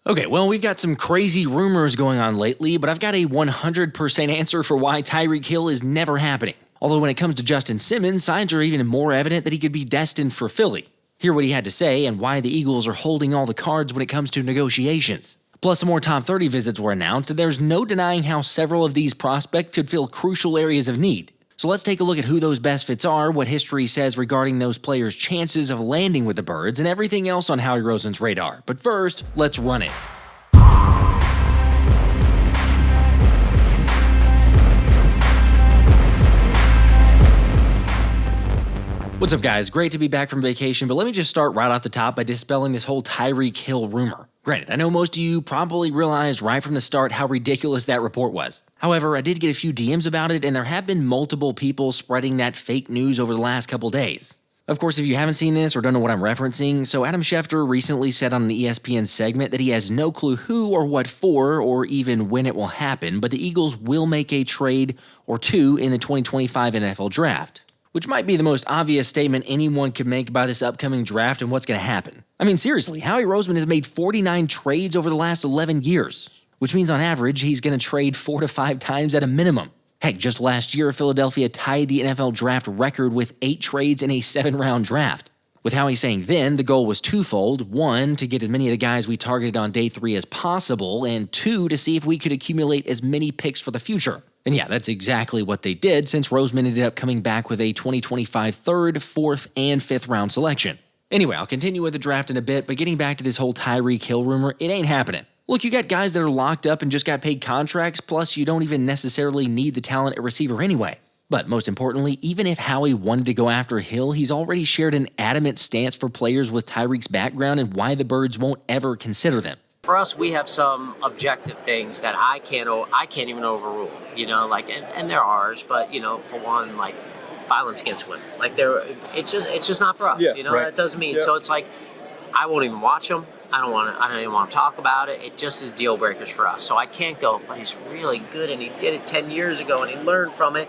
Okay, well, we've got some crazy rumors going on lately, but I've got a 100% answer for why Tyreek Hill is never happening. Although when it comes to Justin Simmons, signs are even more evident that he could be destined for Philly. Hear what he had to say and why the Eagles are holding all the cards when it comes to negotiations. Plus, some more top 30 visits were announced, and there's no denying how several of these prospects could fill crucial areas of need. So let's take a look at who those best fits are, what history says regarding those players' chances of landing with the Birds, and everything else on Howie Roseman's radar. But first, let's run it. What's up, guys? Great to be back from vacation, but let me just start right off the top by dispelling this whole Tyreek Hill rumor. Granted, I know most of you probably realized right from the start how ridiculous that report was. However, I did get a few DMs about it, and there have been multiple people spreading that fake news over the last couple days. Of course, if you haven't seen this or don't know what I'm referencing, so Adam Schefter recently said on an ESPN segment that he has no clue who or what for or even when it will happen, but the Eagles will make a trade or two in the 2025 NFL Draft. Which might be the most obvious statement anyone could make about this upcoming draft and what's going to happen. I mean, seriously, Howie Roseman has made 49 trades over the last 11 years, which means on average, he's going to trade 4 to 5 times at a minimum. Heck, just last year, Philadelphia tied the NFL draft record with 8 trades in a 7-round draft. With Howie saying then, the goal was twofold. 1, to get as many of the guys we targeted on day 3 as possible, and 2, to see if we could accumulate as many picks for the future. And yeah, that's exactly what they did, since Roseman ended up coming back with a 2025 3rd, 4th, and 5th round selection. Anyway, I'll continue with the draft in a bit, but getting back to this whole Tyreek Hill rumor, it ain't happening. Look, you got guys that are locked up and just got paid contracts, plus you don't even necessarily need the talent at receiver anyway. But most importantly, even if Howie wanted to go after Hill, he's already shared an adamant stance for players with Tyreek's background and why the Birds won't ever consider them. For us, we have some objective things that I can't even overrule, and they're ours, but, for one, like, violence against women. Like, it's just not for us, right. That doesn't mean, so it's like, I won't even watch them. I don't even want to talk about it. It just is deal breakers for us. So I can't go, but he's really good and he did it 10 years ago and he learned from it.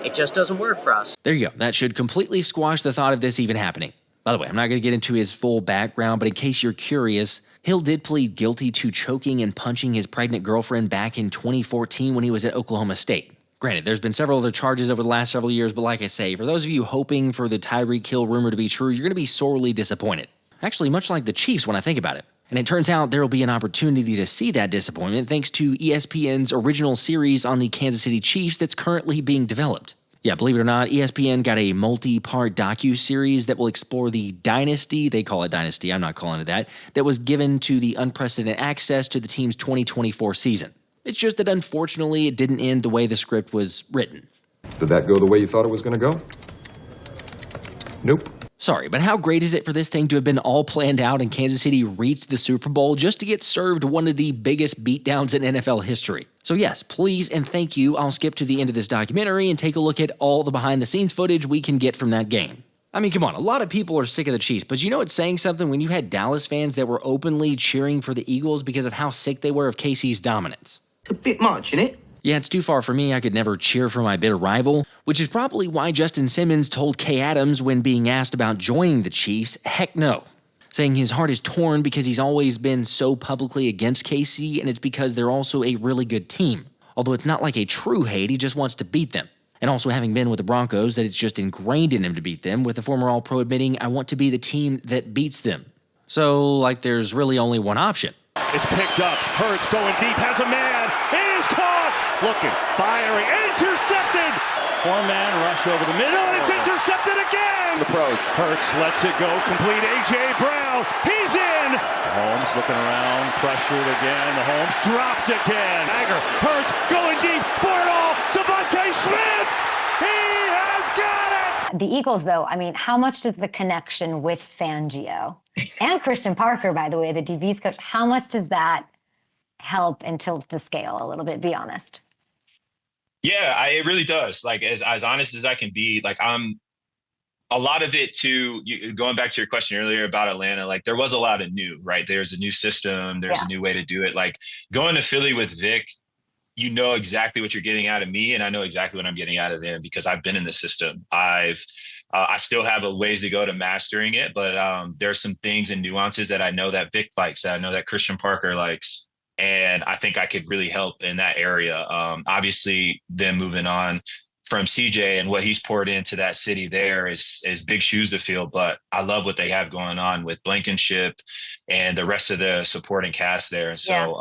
It just doesn't work for us. There you go. That should completely squash the thought of this even happening. By the way, I'm not going to get into his full background, but in case you're curious, Hill did plead guilty to choking and punching his pregnant girlfriend back in 2014 when he was at Oklahoma State. Granted, there's been several other charges over the last several years, but like I say, for those of you hoping for the Tyreek Hill rumor to be true, you're going to be sorely disappointed. Actually, much like the Chiefs when I think about it. And it turns out there will be an opportunity to see that disappointment thanks to ESPN's original series on the Kansas City Chiefs that's currently being developed. Yeah, believe it or not, ESPN got a multi-part docu-series that will explore the dynasty, they call it dynasty, I'm not calling it that was given to the unprecedented access to the team's 2024 season. It's just that unfortunately it didn't end the way the script was written. Did that go the way you thought it was going to go? Nope. Sorry, but how great is it for this thing to have been all planned out and Kansas City reached the Super Bowl just to get served one of the biggest beatdowns in NFL history? So yes, please and thank you, I'll skip to the end of this documentary and take a look at all the behind-the-scenes footage we can get from that game. I mean, come on, a lot of people are sick of the Chiefs, but you know it's saying something when you had Dallas fans that were openly cheering for the Eagles because of how sick they were of KC's dominance. A bit much, innit? Yeah, it's too far for me. I could never cheer for my bitter rival, which is probably why Justin Simmons told Kay Adams when being asked about joining the Chiefs, heck no. Saying his heart is torn because he's always been so publicly against KC, and it's because they're also a really good team. Although it's not like a true hate, he just wants to beat them. And also having been with the Broncos, that it's just ingrained in him to beat them, with the former All-Pro admitting, I want to be the team that beats them. So, like, there's really only one option. It's picked up. Hurts going deep, has a man. It is caught. Looking, firing, intercepted. 4-man rush over the middle, and it's intercepted again. The pros. Hurts lets it go, complete A.J. Brown. He's in. Holmes looking around, pressured again. The Holmes dropped again. Agger, Hurts going deep for it all. Avonte Smith. He has got it. The Eagles, though, I mean, how much does the connection with Fangio and Christian Parker, by the way, the DB's coach, how much does that help and tilt the scale a little bit? Be honest. Yeah, it really does. Like, as honest as I can be, like, I'm a lot of it too, going back to your question earlier about Atlanta, like there was a lot of new, right? There's a new system. There's a new way to do it. Like going to Philly with Vic, you know exactly what you're getting out of me. And I know exactly what I'm getting out of them because I've been in the system. I've I still have a ways to go to mastering it, but there's some things and nuances that I know that Vic likes, that I know that Christian Parker likes. And I think I could really help in that area. Obviously, then moving on from CJ and what he's poured into that city there is big shoes to fill. But I love what they have going on with Blankenship and the rest of the supporting cast there. And so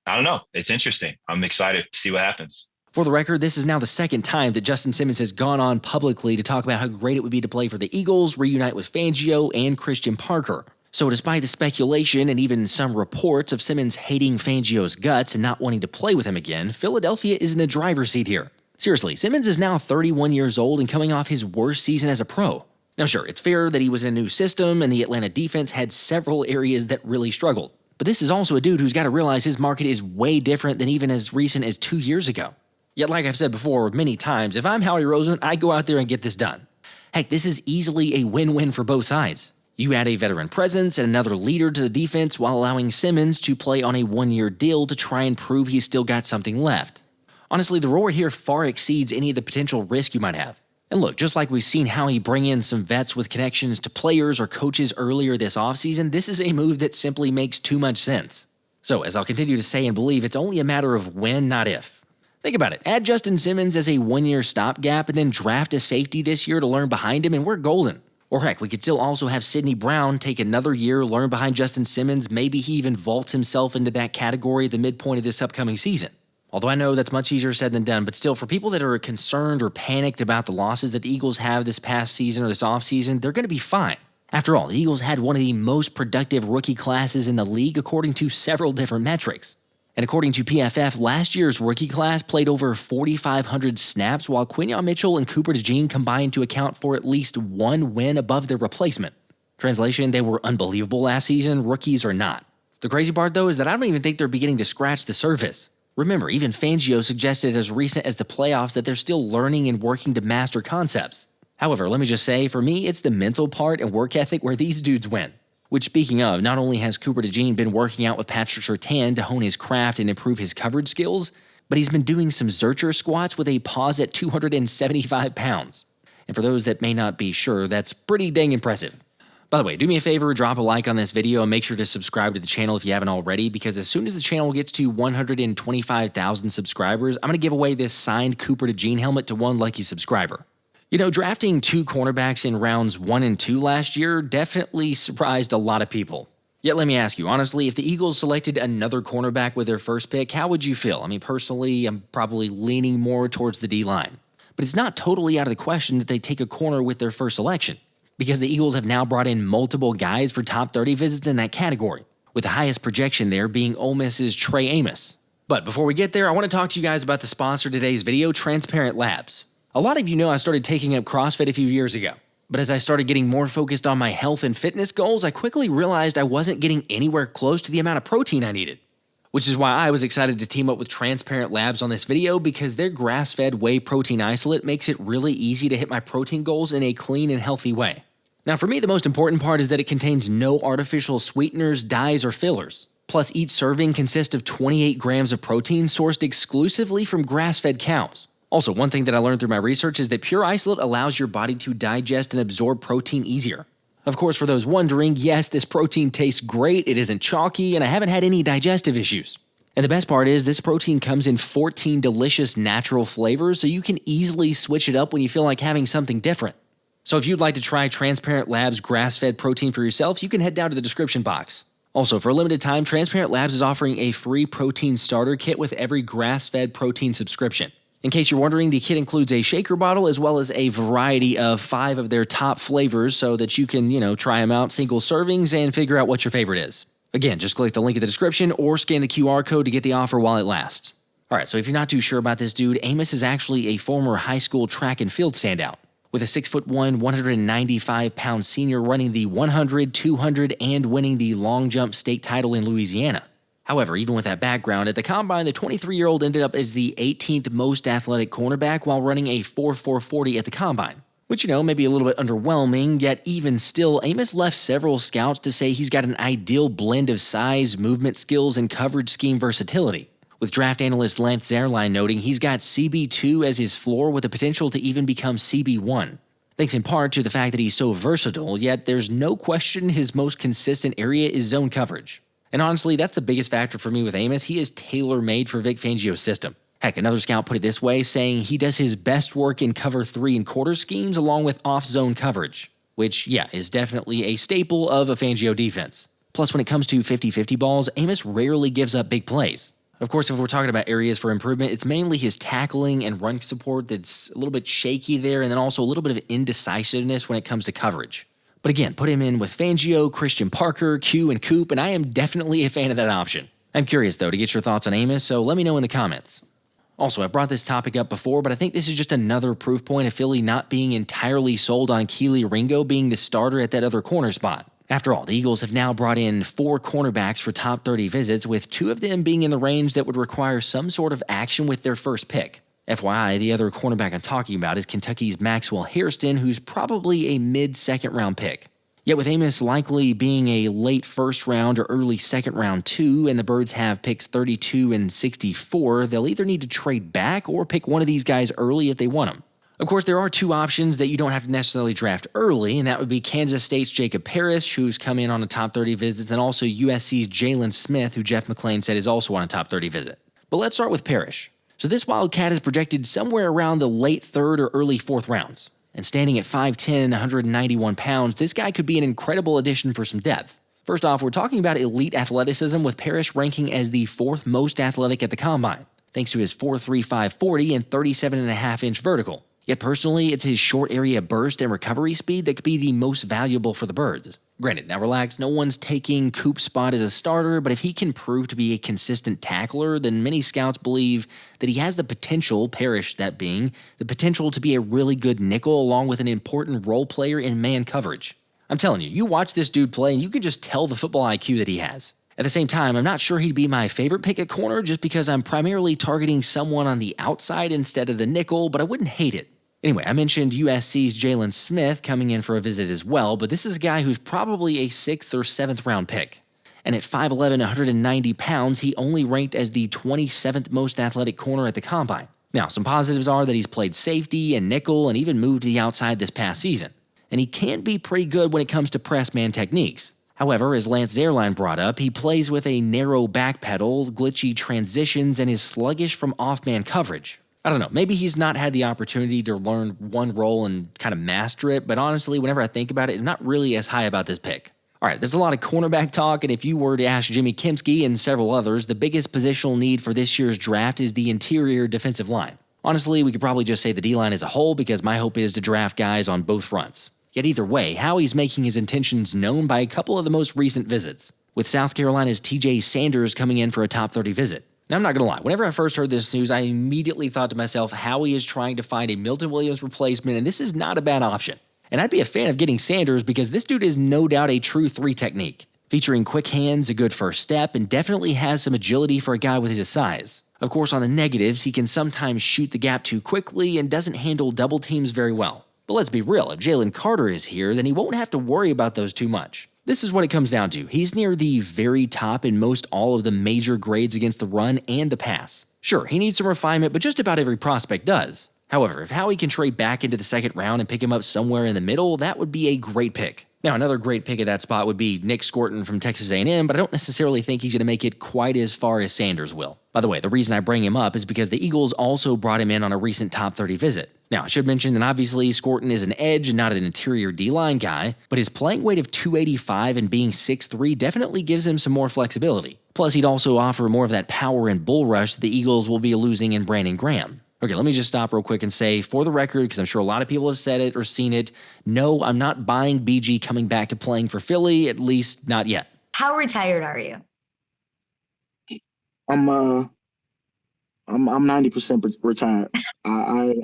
I don't know. It's interesting. I'm excited to see what happens. For the record, this is now the second time that Justin Simmons has gone on publicly to talk about how great it would be to play for the Eagles, reunite with Fangio and Christian Parker. So despite the speculation and even some reports of Simmons hating Fangio's guts and not wanting to play with him again, Philadelphia is in the driver's seat here. Seriously, Simmons is now 31 years old and coming off his worst season as a pro. Now sure, it's fair that he was in a new system and the Atlanta defense had several areas that really struggled. But this is also a dude who's got to realize his market is way different than even as recent as 2 years ago. Yet like I've said before many times, if I'm Howie Roseman, I go out there and get this done. Heck, this is easily a win-win for both sides. You add a veteran presence and another leader to the defense while allowing Simmons to play on a one-year deal to try and prove he's still got something left. Honestly, the reward here far exceeds any of the potential risk you might have. And look, just like we've seen Howie bring in some vets with connections to players or coaches earlier this offseason, this is a move that simply makes too much sense. So, as I'll continue to say and believe, it's only a matter of when, not if. Think about it. Add Justin Simmons as a one-year stopgap and then draft a safety this year to learn behind him and we're golden. Or heck, we could still also have Sidney Brown take another year, learn behind Justin Simmons. Maybe he even vaults himself into that category at the midpoint of this upcoming season. Although I know that's much easier said than done, but still, for people that are concerned or panicked about the losses that the Eagles have this past season or this offseason, they're going to be fine. After all, the Eagles had one of the most productive rookie classes in the league according to several different metrics. And according to PFF, last year's rookie class played over 4,500 snaps, while Quinyon Mitchell and Cooper DeJean combined to account for at least one win above their replacement. Translation, they were unbelievable last season, rookies are not. The crazy part, though, is that I don't even think they're beginning to scratch the surface. Remember, even Fangio suggested as recent as the playoffs that they're still learning and working to master concepts. However, let me just say, for me, it's the mental part and work ethic where these dudes win. Which, speaking of, not only has Cooper DeJean been working out with Patrick Surtain to hone his craft and improve his coverage skills, but he's been doing some Zercher squats with a pause at 275 pounds. And for those that may not be sure, that's pretty dang impressive. By the way, do me a favor, drop a like on this video and make sure to subscribe to the channel if you haven't already, because as soon as the channel gets to 125,000 subscribers, I'm going to give away this signed Cooper DeJean helmet to one lucky subscriber. You know, drafting 2 cornerbacks in rounds 1 and 2 last year definitely surprised a lot of people. Yet let me ask you, honestly, if the Eagles selected another cornerback with their first pick, how would you feel? I mean, personally, I'm probably leaning more towards the D-line. But it's not totally out of the question that they take a corner with their first selection, because the Eagles have now brought in multiple guys for top 30 visits in that category, with the highest projection there being Ole Miss's Trey Amos. But before we get there, I want to talk to you guys about the sponsor of today's video, Transparent Labs. A lot of you know I started taking up CrossFit a few years ago, but as I started getting more focused on my health and fitness goals, I quickly realized I wasn't getting anywhere close to the amount of protein I needed. Which is why I was excited to team up with Transparent Labs on this video, because their grass-fed whey protein isolate makes it really easy to hit my protein goals in a clean and healthy way. Now for me, the most important part is that it contains no artificial sweeteners, dyes, or fillers. Plus each serving consists of 28 grams of protein sourced exclusively from grass-fed cows. Also, one thing that I learned through my research is that pure isolate allows your body to digest and absorb protein easier. Of course, for those wondering, yes, this protein tastes great, it isn't chalky, and I haven't had any digestive issues. And the best part is, this protein comes in 14 delicious natural flavors, so you can easily switch it up when you feel like having something different. So if you'd like to try Transparent Labs grass-fed protein for yourself, you can head down to the description box. Also, for a limited time, Transparent Labs is offering a free protein starter kit with every grass-fed protein subscription. In case you're wondering, the kit includes a shaker bottle as well as a variety of 5 of their top flavors so that you can, try them out single servings and figure out what your favorite is. Again, just click the link in the description or scan the QR code to get the offer while it lasts. Alright, so if you're not too sure about this dude, Amos is actually a former high school track and field standout, with a 6'1", 195-pound senior running the 100, 200, and winning the long jump state title in Louisiana. However, even with that background, at the Combine, the 23-year-old ended up as the 18th most athletic cornerback while running a 4.40 at the Combine. Which, may be a little bit underwhelming, yet even still, Amos left several scouts to say he's got an ideal blend of size, movement skills, and coverage scheme versatility. With draft analyst Lance Zierlein noting he's got CB2 as his floor with the potential to even become CB1. thanks in part to the fact that he's so versatile, yet there's no question his most consistent area is zone coverage. And honestly, that's the biggest factor for me with Amos. He is tailor-made for Vic Fangio's system. Heck, another scout put it this way, saying he does his best work in cover 3 and quarter schemes along with off-zone coverage, which, yeah, is definitely a staple of a Fangio defense. Plus, when it comes to 50-50 balls, Amos rarely gives up big plays. Of course, if we're talking about areas for improvement, it's mainly his tackling and run support that's a little bit shaky there, and then also a little bit of indecisiveness when it comes to coverage. But again, put him in with Fangio, Christian Parker, Q, and Coop, and I am definitely a fan of that option. I'm curious, though, to get your thoughts on Amos, so let me know in the comments. Also, I've brought this topic up before, but I think this is just another proof point of Philly not being entirely sold on Kelee Ringo being the starter at that other corner spot. After all, the Eagles have now brought in 4 cornerbacks for top 30 visits, with 2 of them being in the range that would require some sort of action with their first pick. FYI, the other cornerback I'm talking about is Kentucky's Maxwell Hairston, who's probably a mid-second round pick. Yet with Amos likely being a late first round or early second round 2, and the Birds have picks 32 and 64, they'll either need to trade back or pick one of these guys early if they want them. Of course, there are 2 options that you don't have to necessarily draft early, and that would be Kansas State's Jacob Parrish, who's come in on a top 30 visit, and also USC's Jaylin Smith, who Jeff McClain said is also on a top 30 visit. But let's start with Parrish. So this Wildcat is projected somewhere around the late 3rd or early 4th rounds. And standing at 5'10", 191 pounds, this guy could be an incredible addition for some depth. First off, we're talking about elite athleticism, with Parrish ranking as the 4th most athletic at the Combine, thanks to his 4.35 40 and 37.5-inch vertical. Yet personally, it's his short area burst and recovery speed that could be the most valuable for the Birds. Granted, now relax, no one's taking Coop's spot as a starter, but if he can prove to be a consistent tackler, then many scouts believe that he has the potential, Parrish that being, the potential to be a really good nickel along with an important role player in man coverage. I'm telling you, you watch this dude play and you can just tell the football IQ that he has. At the same time, I'm not sure he'd be my favorite pick at corner just because I'm primarily targeting someone on the outside instead of the nickel, but I wouldn't hate it. Anyway, I mentioned USC's Jaylin Smith coming in for a visit as well, but this is a guy who's probably a 6th or 7th round pick. And at 5'11", 190 pounds, he only ranked as the 27th most athletic corner at the Combine. Now, some positives are that he's played safety and nickel and even moved to the outside this past season. And he can be pretty good when it comes to press man techniques. However, as Lance Zierlein brought up, he plays with a narrow back pedal, glitchy transitions, and is sluggish from off-man coverage. I don't know, maybe he's not had the opportunity to learn one role and kind of master it, but honestly, whenever I think about it, I'm not really as high about this pick. All right, there's a lot of cornerback talk, and if you were to ask Jimmy Kempski and several others, the biggest positional need for this year's draft is the interior defensive line. Honestly, we could probably just say the D-line as a whole because my hope is to draft guys on both fronts. Yet either way, Howie's making his intentions known by a couple of the most recent visits, with South Carolina's TJ Sanders coming in for a top 30 visit. Now, I'm not going to lie, whenever I first heard this news, I immediately thought to myself, Howie is trying to find a Milton Williams replacement, and this is not a bad option. And I'd be a fan of getting Sanders because this dude is no doubt a true 3 technique, featuring quick hands, a good first step, and definitely has some agility for a guy with his size. Of course, on the negatives, he can sometimes shoot the gap too quickly and doesn't handle double teams very well. But let's be real, if Jalen Carter is here, then he won't have to worry about those too much. This is what it comes down to. He's near the very top in most all of the major grades against the run and the pass. Sure, he needs some refinement, but just about every prospect does. However, if Howie can trade back into the 2nd round and pick him up somewhere in the middle, that would be a great pick. Now, another great pick at that spot would be Nic Scourton from Texas A&M, but I don't necessarily think he's going to make it quite as far as Sanders will. By the way, the reason I bring him up is because the Eagles also brought him in on a recent top 30 visit. Now, I should mention that obviously Scourton is an edge and not an interior D-line guy, but his playing weight of 285 and being 6'3 definitely gives him some more flexibility. Plus, he'd also offer more of that power and bull rush that the Eagles will be losing in Brandon Graham. Okay, let me just stop real quick and say, for the record, because I'm sure a lot of people have said it or seen it, no, I'm not buying BG coming back to playing for Philly, at least not yet. How retired are you? I'm 90% retired. I'm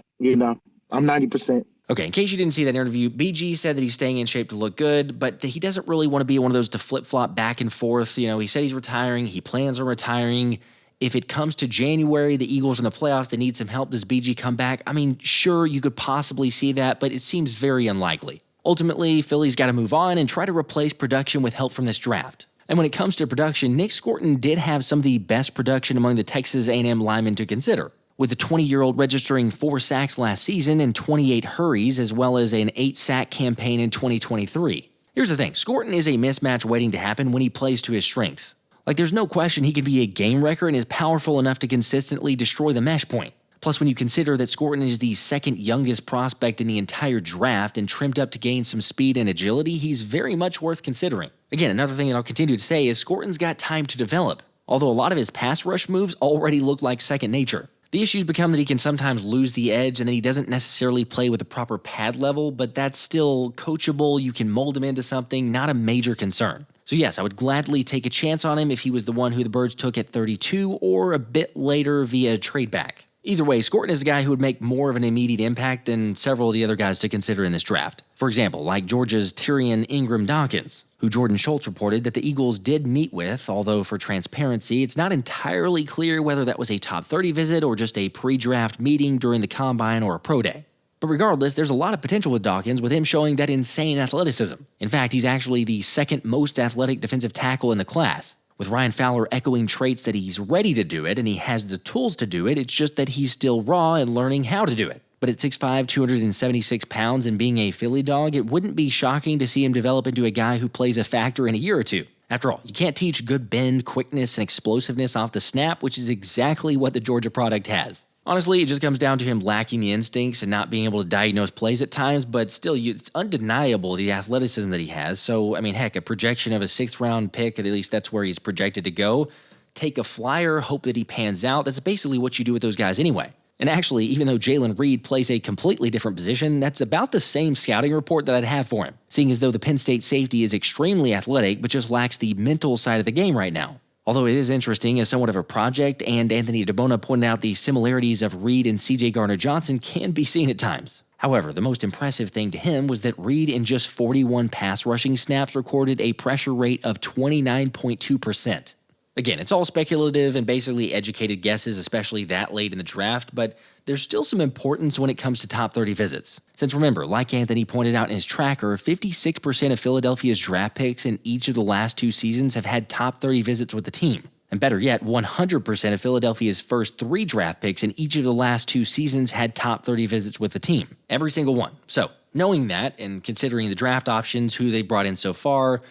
90%. Okay, in case you didn't see that interview, BG said that he's staying in shape to look good, but that he doesn't really want to be one of those to flip-flop back and forth. You know, he said he's retiring, he plans on retiring. If it comes to January, the Eagles in the playoffs, they need some help. Does BG come back? I mean, sure, you could possibly see that, but it seems very unlikely. Ultimately, Philly's got to move on and try to replace production with help from this draft. And when it comes to production, Nic Scourton did have some of the best production among the Texas A&M linemen to consider. with the 20-year-old registering 4 sacks last season and 28 hurries, as well as an 8-sack campaign in 2023. Here's the thing, Scourton is a mismatch waiting to happen when he plays to his strengths. Like, there's no question he can be a game wrecker and is powerful enough to consistently destroy the mesh point. Plus, when you consider that Scourton is the second youngest prospect in the entire draft and trimmed up to gain some speed and agility, he's very much worth considering. Again, another thing that I'll continue to say is Scourton's got time to develop, although a lot of his pass rush moves already look like second nature. The issues become that he can sometimes lose the edge and that he doesn't necessarily play with a proper pad level, but that's still coachable, you can mold him into something, not a major concern. So yes, I would gladly take a chance on him if he was the one who the Birds took at 32 or a bit later via trade back. Either way, Scourton is a guy who would make more of an immediate impact than several of the other guys to consider in this draft. For example, like Georgia's Tyrion Ingram-Dawkins, who Jordan Schultz reported that the Eagles did meet with, although for transparency, it's not entirely clear whether that was a top 30 visit or just a pre-draft meeting during the Combine or a pro day. But regardless, there's a lot of potential with Dawkins, with him showing that insane athleticism. In fact, he's actually the second most athletic defensive tackle in the class, with Ryan Fowler echoing traits that he's ready to do it and he has the tools to do it, it's just that he's still raw and learning how to do it. But at 6'5", 276 pounds and being a Philly Dawg, it wouldn't be shocking to see him develop into a guy who plays a factor in a year or two. After all, you can't teach good bend, quickness, and explosiveness off the snap, which is exactly what the Georgia product has. Honestly, it just comes down to him lacking the instincts and not being able to diagnose plays at times, but still, it's undeniable the athleticism that he has. So, I mean, heck, a projection of a 6th-round pick, at least that's where he's projected to go. Take a flyer, hope that he pans out. That's basically what you do with those guys anyway. And actually, even though Jaylin Reed plays a completely different position, that's about the same scouting report that I'd have for him, seeing as though the Penn State safety is extremely athletic, but just lacks the mental side of the game right now. Although it is interesting as somewhat of a project, and Anthony DeBona pointed out the similarities of Reed and CJ Gardner-Johnson can be seen at times. However, the most impressive thing to him was that Reed in just 41 pass rushing snaps recorded a pressure rate of 29.2%. Again, it's all speculative and basically educated guesses, especially that late in the draft, but there's still some importance when it comes to top 30 visits. Since remember, like Anthony pointed out in his tracker, 56% of Philadelphia's draft picks in each of the last 2 seasons have had top 30 visits with the team. And better yet, 100% of Philadelphia's first 3 draft picks in each of the last 2 seasons had top 30 visits with the team. Every single one. So, knowing that and considering the draft options, who they brought in so far,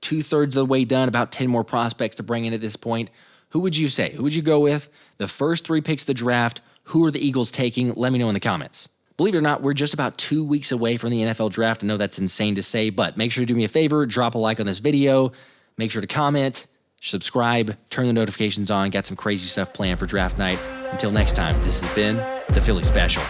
2/3 of the way done, about 10 more prospects to bring in at this point, who would you say? Who would you go with? The first 3 picks of the draft, who are the Eagles taking? Let me know in the comments. Believe it or not, we're just about 2 weeks away from the NFL draft. I know that's insane to say, but make sure to do me a favor, drop a like on this video, make sure to comment, subscribe, turn the notifications on, got some crazy stuff planned for draft night. Until next time, this has been the Philly Special.